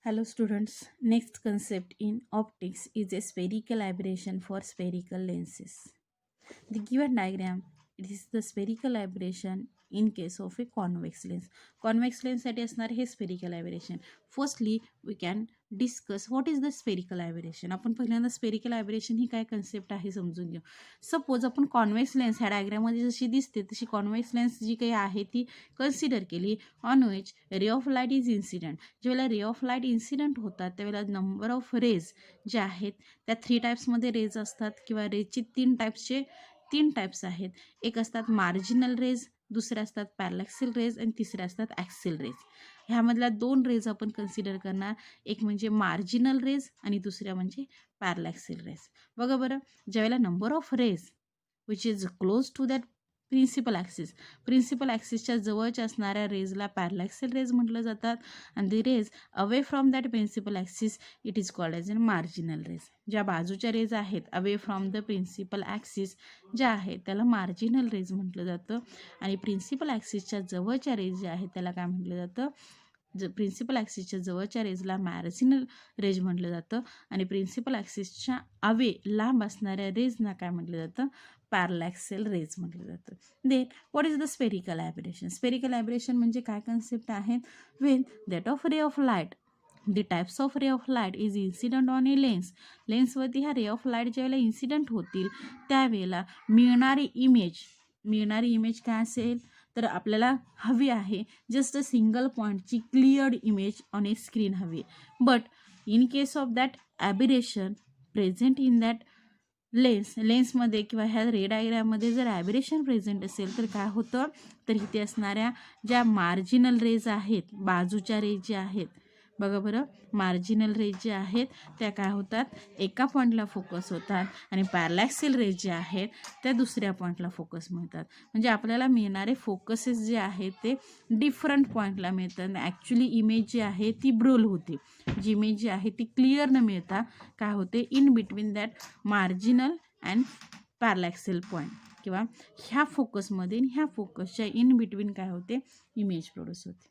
Hello students, next concept in optics is a spherical aberration for spherical lenses. The given diagram, it is the spherical aberration in case of a convex lens. Convex lens साठी असणार हे spherical aberration. Firstly, we can discuss what is the spherical aberration. आपण पहिल्यांदा spherical aberration ही काय concept आहे समजून घेऊ. Suppose आपण कॉन्वेक्स लेन्स ह्या डायग्राममध्ये जशी दिसते तशी कॉन्वेक्स लेन्स जी काही आहे ती कन्सिडर केली on which ray of light is incident. ज्यावेळेला रे ऑफ लाईट इन्सिडेंट होतात त्यावेळेला नंबर ऑफ रेज ज्या आहेत त्या 3 टाईप्समध्ये रेज असतात किंवा रेजची 3 टाईप्स आहेत. एक असतात मार्जिनल रेज, दुसरे असतात पॅरलॅक्सिल रेज आणि तिसरे असतात ॲक्सिल रेज. ह्यामधल्या 2 रेज आपण कन्सिडर करणार. एक म्हणजे मार्जिनल रेज आणि दुसऱ्या म्हणजे पॅरलॅक्सिल रेज. बघा बरं, ज्यावेळेला number of rays which is close to that principal ॲक्सिसच्या जवळच्या असणाऱ्या रेजला पॅरलॅक्सिल रेज म्हटलं जातात आणि the rays away from that principal axis it is called as a marginal rays. ज्या बाजूच्या रेज आहेत away from the principal axis ज्या आहेत त्याला मार्जिनल रेज म्हटलं जातं आणि प्रिन्सिपल ॲक्सिसच्या जवळच्या रेज ज्या आहेत त्याला काय म्हटलं जातं, प्रिन्सिपल ॲक्सिसच्या जवळच्या रेजला मार्जिनल रेज म्हटलं जातं आणि प्रिन्सिपल ॲक्सिसच्या अवे लांब असणाऱ्या रेजना काय म्हटलं जातं, पॅरलॅक्सिल रेज म्हटलं जातं. Then what is the spherical aberration. Spherical aberration म्हणजे काय कन्सेप्ट आहेत. When that of ray of light, the types of ray of light is incident on a lens. लेन्सवरती ह्या रे ऑफ लाईट ज्यावेळेला इन्सिडंट होतील त्यावेळेला मिळणारी इमेज काय असेल तर आपल्याला हवी आहे जस्ट अ सिंगल पॉईंटची cleared image on a screen हवी. But in case of that aberration present in that लेन्समध्ये किंवा ह्या रे डायग्राममध्ये जर ॲबिरेशन प्रेझेंट असेल तर काय होतं, तर इथे असणाऱ्या ज्या मार्जिनल रेज आहेत, बाजूच्या रेज ज्या आहेत, बघा बरं, मार्जिनल रेज ज्या आहेत त्या काय होतात, एका पॉईंटला फोकस होतात आणि पॅरलॅक्सिल रेज ज्या आहेत त्या दुसऱ्या पॉईंटला फोकस मिळतात. म्हणजे आपल्याला मिळणारे फोकसेस जे आहेत ते डिफरंट पॉईंटला मिळतात. ॲक्च्युली इमेज जी आहे ती ब्रोल होते. जी इमेज जी आहे ती क्लिअर न मिळता काय होते, in between that marginal and paraxial point किंवा ह्या फोकसमध्ये ह्या फोकसच्या इन बिटवीन काय होते, इमेज प्रोड्यूस होते.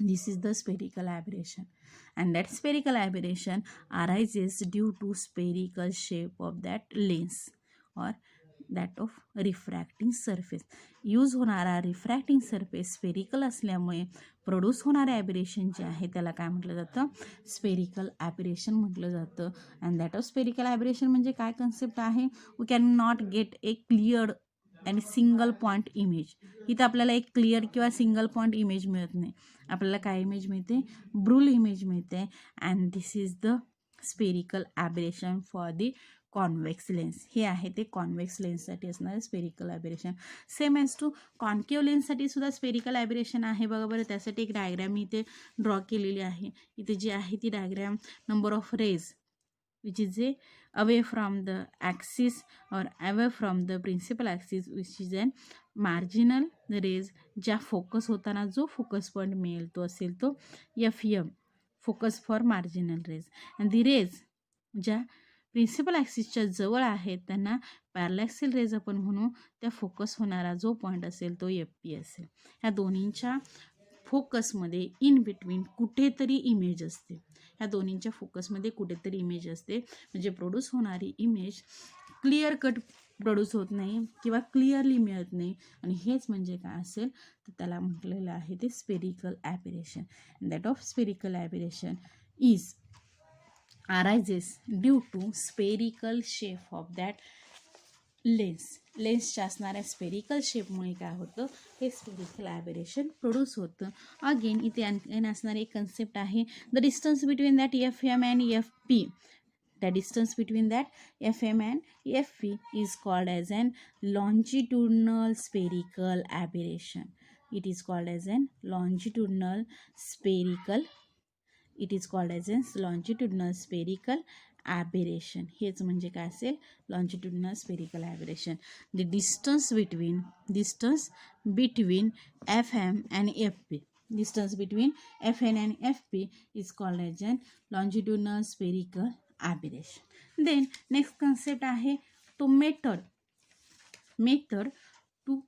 This is the spherical aberration, and that spherical aberration arises due to spherical shape of that lens or that of refracting surface. Use होणारा refracting surface spherical असल्यामुळे प्रोड्यूस होणारे ॲबिरेशन जे आहे त्याला काय म्हटलं जातं, स्पेरिकल ॲबिरेशन म्हटलं जातं. And that of spherical aberration म्हणजे काय कन्सेप्ट आहे, we can not get a clear and single point image. इथं आपल्याला एक क्लिअर किंवा सिंगल पॉईंट इमेज मिळत नाही. आपल्याला काय इमेज मिळते, ब्रूल इमेज मिळते. And this is the spherical aberration for the convex lens. हे आहे ते कॉन्वेक्स लेन्ससाठी असणारे spherical aberration. Same as to concave लेन्ससाठी सुद्धा स्पेरिकल ॲबरेशन आहे. बघा बरं, त्यासाठी एक डायग्रॅम मी इथे ड्रॉ केलेली आहे. इथे जी आहे ती diagram number of rays which is away from the axis or away from the principal axis which is an marginal rays. ज्या फोकस होताना जो फोकस पॉईंट मिळेल तो असेल तो FM, focus for marginal rays. आणि दी रेज ज्या principal ॲक्सिसच्या जवळ आहेत त्यांना पॅरलॅक्सिल रेज आपण म्हणू. त्या फोकस होणारा जो पॉईंट असेल तो FP असेल. ह्या दोन्हींच्या फोकसमध्ये इन बिटवीन कुठेतरी इमेज असते. ह्या दोन्हींच्या फोकसमध्ये कुठेतरी इमेज असते. म्हणजे प्रोड्यूस होणारी इमेज क्लिअर कट प्रोड्यूस होत नाही किंवा क्लिअरली मिळत नाही. आणि हेच म्हणजे काय असेल तर त्याला म्हटलेलं आहे ते spherical aberration. That of spherical aberration is arises due to spherical shape of that लेन्सच्या असणाऱ्या स्पेरिकल शेपमुळे काय होतं, हे स्पेरिकल ॲबरेशन प्रोड्यूस होतं. अगेन इथे आणखी असणारी एक कन्सेप्ट आहे, the distance between that FM and FP. The distance between that FM and FP is called as an longitudinal spherical aberration. It is called as an longitudinal spherical. It is called as a longitudinal spherical aberration. हेच म्हणजे काय असेल, longitudinal spherical aberration. The distance between FM and FP. Distance between FN and FP is called as an longitudinal spherical aberration. Then next concept आहे to method to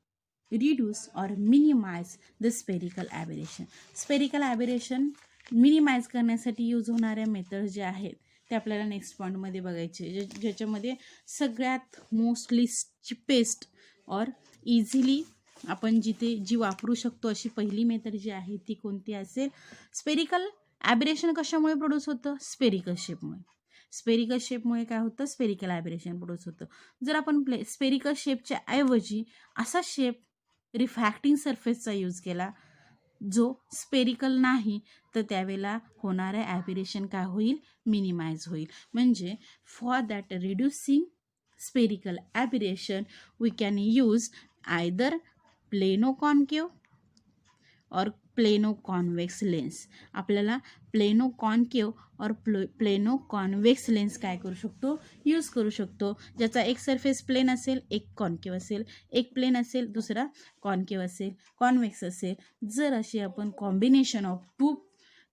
reduce or minimize the spherical aberration. Spherical aberration minimise करण्यासाठी use होणाऱ्या method जे आहेत ते आपल्याला next पॉईंटमध्ये बघायचे, ज्याच्यामध्ये सगळ्यात मोस्टली चिपेस्ट और इझिली आपण जी वापरू शकतो अशी पहिली मेथड जी आहे ती कोणती असेल? स्पेरिकल ॲबिरेशन कशामुळे प्रोड्यूस होतं? स्पेरिकल शेपमुळे. स्पेरिकल शेपमुळे काय होतं? स्पेरिकल ॲबिरेशन प्रोड्यूस होतं. जर आपण स्पेरिकल शेपच्या ऐवजी असा शेप रिफ्रॅक्टिंग सरफेसचा यूज केला जो स्पेरिकल नाही, तर त्यावेळेला होणारं ॲबिरेशन काय होईल? मिनिमाइज होईल. म्हणजे for that reducing spherical aberration we can use either plano concave or plano convex lens. आपल्याला plano concave or plano convex lens काय करू शकतो? यूज करू शकतो, ज्याचा एक सरफेस प्लेन असेल, एक कॉन्केव असेल, एक प्लेन असेल, दुसरा कॉन्केव असेल, कॉन्वेक्स असेल. जर अशी आपण combination of two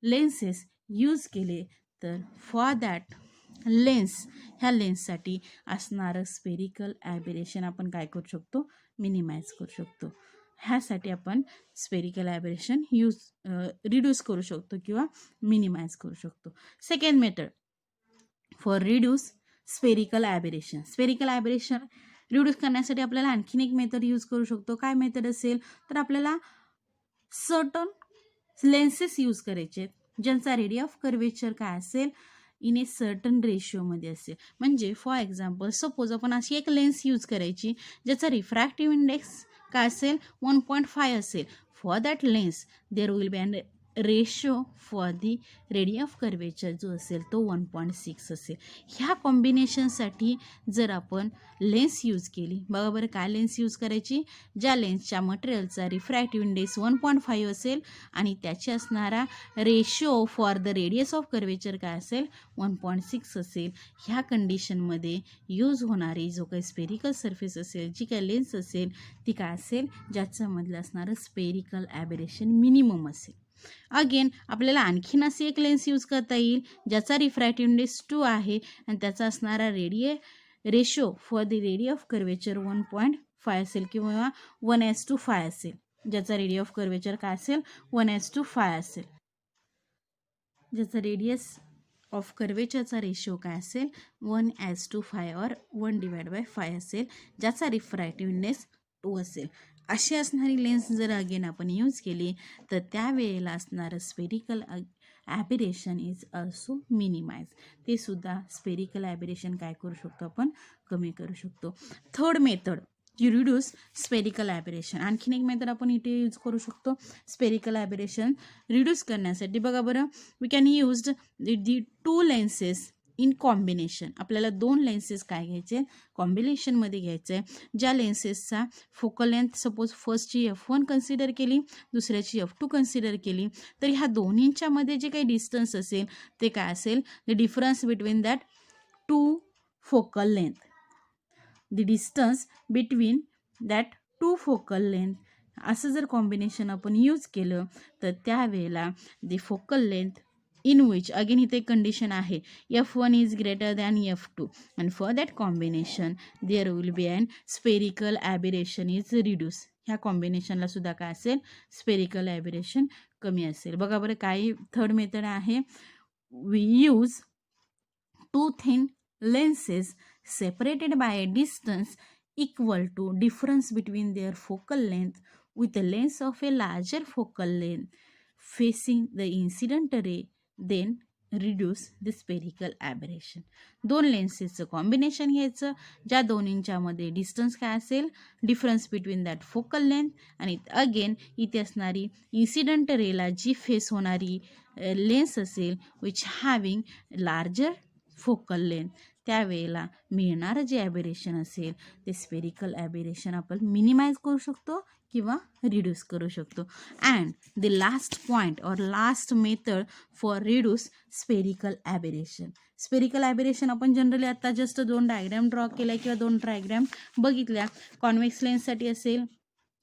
lenses use केले तर फॉर दॅट लेन्स, ह्या लेन्ससाठी असणारं स्पेरिकल ॲबिरेशन आपण काय करू शकतो? मिनिमाइज करू शकतो. ह्यासाठी आपण स्पेरिकल ॲबिरेशन रिड्यूस करू शकतो किंवा मिनिमाइज करू शकतो. Second method for reduce spherical aberration. Spherical aberration reduce करण्यासाठी आपल्याला आणखीन एक मेथड यूज करू शकतो. काय मेथड असेल? तर आपल्याला सर्टन लेन्सेस यूज करायचे ज्यांचा रेडियस ऑफ कर्वेचर काय असेल? इन ए सर्टन रेशिओमध्ये असेल. म्हणजे फॉर एक्झाम्पल सपोज आपण अशी एक लेन्स यूज करायची ज्याचा रिफ्रॅक्टिव्ह इंडेक्स काय असेल? 1.5 असेल. For that lens there will be an ratio for the radius of curvature जो असेल तो 1.6 असेल. ह्या कॉम्बिनेशनसाठी जर आपण लेन्स यूज केली, बघा बरं काय लेन्स यूज करायची? ज्या लेन्सच्या मटेरियलचा रिफ्रॅक्टिव्ह इंडेक्स 1.5 असेल आणि त्याची असणारा ratio for the radius of curvature काय असेल? 1.6 असेल. ह्या कंडिशनमध्ये यूज होणारी जो काही स्पेरिकल सरफेस असेल, जी काही लेन्स असेल ती काय असेल? ज्याच्यामधलं असणारं स्पेरिकल ॲबिरेशन मिनिमम असेल. अगेन आपल्याला आणखीन अशी एक लेन्स यूज करता येईल ज्याचा रिफ्रॅक्टिव्ह इंडेक्स 2 आहे आणि त्याचा असणारा ratio for the radius of curvature 1.5 असेल किंवा 1:5 असेल. ज्याचा रेडियस ऑफ कर्वेचर काय असेल? 1:5 असेल. ज्याचा रेडियस ऑफ कर्वेचरचा रेशो काय असेल? 1:5 और 1/5 असेल. ज्याचा रिफ्रॅक्टिव्ह इंडेक्स 2 असेल. अशी असणारी लेन्स जर अगेन आपण यूज केली तर त्यावेळेला असणारं spherical aberration is also minimise. ते सुद्धा स्पेरिकल ॲबिरेशन काय करू शकतो? आपण कमी करू शकतो. Third method to reduce spherical aberration. आणखीन एक मेथड आपण इथे यूज करू शकतो स्पेरिकल ॲबिरेशन रिड्यूस करण्यासाठी. बघा बरं, we can use the two lenses in combination. आपल्याला दोन लेन्सेस काय घ्यायचे? कॉम्बिनेशनमध्ये घ्यायचं आहे. ज्या लेन्सेसचा फोकल लेंथ सपोज फर्स्टची F1 कन्सिडर केली, दुसऱ्याची F2 कन्सिडर केली, तर ह्या दोन्हींच्यामध्ये जे काही डिस्टन्स असेल ते काय असेल? The difference between that two focal length. The distance between that two focal length असं जर कॉम्बिनेशन आपण यूज केलं तर त्यावेळेला the focal length in which again इथे कंडिशन आहे F1 is greater than F2 and for that combination there will be an spherical aberration is reduced. ह्या कॉम्बिनेशनला सुद्धा काय असेल? स्पेरिकल ॲबिरेशन कमी असेल. बघा बरं काय थर्ड मेथड आहे? We use two thin lenses separated by a distance equal to difference between their focal length with a lens of a larger focal length facing the incident ray then reduce the spherical aberration. दोन लेन्सेसचं combination घ्यायचं ज्या दोन्हींच्यामध्ये distance काय असेल? Difference between that focal length आणि again इथे असणारी incident रेला जी face होणारी लेन्स असेल which having larger focal length, त्यावेळेला मिळणारं जे ॲबिरेशन असेल ते स्पेरिकल ॲबिरेशन आपण मिनिमाइज करू शकतो किंवा रिड्यूस करू शकतो. And the last point or last method for reduce spherical aberration. Spherical aberration आपण जनरली आता जस्ट दोन डायग्रॅम ड्रॉ केल्या किंवा दोन डायग्रॅम बघितल्या. कॉन्वेक्स लेन्ससाठी असेल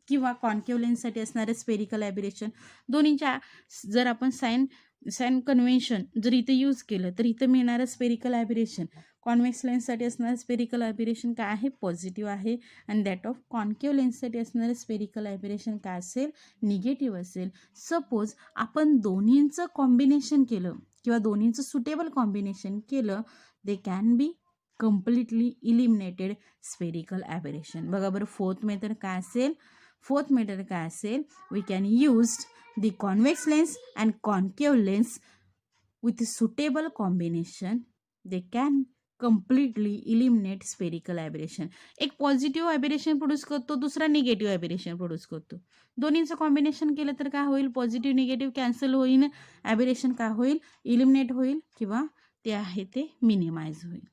किंवा कॉन्केव्ह लेन्ससाठी असणारे स्पेरिकल ॲबिरेशन दोन्हीच्या जर आपण साईन साइन कन्व्हेन्शन जर इथे यूज केलं तर इथं मिळणारं स्पेरिकल ॲबिरेशन कॉन्व्हेक्स लेन्ससाठी असणारं स्पेरिकल ॲबिरेशन काय आहे, पॉझिटिव्ह आहे. आणि दॅट ऑफ कॉन्केव्ह लेन्ससाठी असणारं स्पेरिकल ॲबिरेशन काय असेल, निगेटिव्ह असेल. सपोज आपण दोन्हींचं कॉम्बिनेशन केलं किंवा दोन्हींचं सुटेबल कॉम्बिनेशन केलं, they can be completely eliminated spherical aberration. बघा बरं, फोर्थ मेथड काय असेल, we can use the convex lens and concave lens with suitable combination, they can completely eliminate spherical aberration. एक positive ॲबिरेशन produce करतो, दुसरा negative ॲबिरेशन produce करतो. दोन्हीचं combination केलं तर काय होईल, पॉझिटिव्ह निगेटिव्ह कॅन्सल होईल, ॲबिरेशन काय होईल, इलिमिनेट होईल किंवा ते आहे ते मिनिमाइज होईल.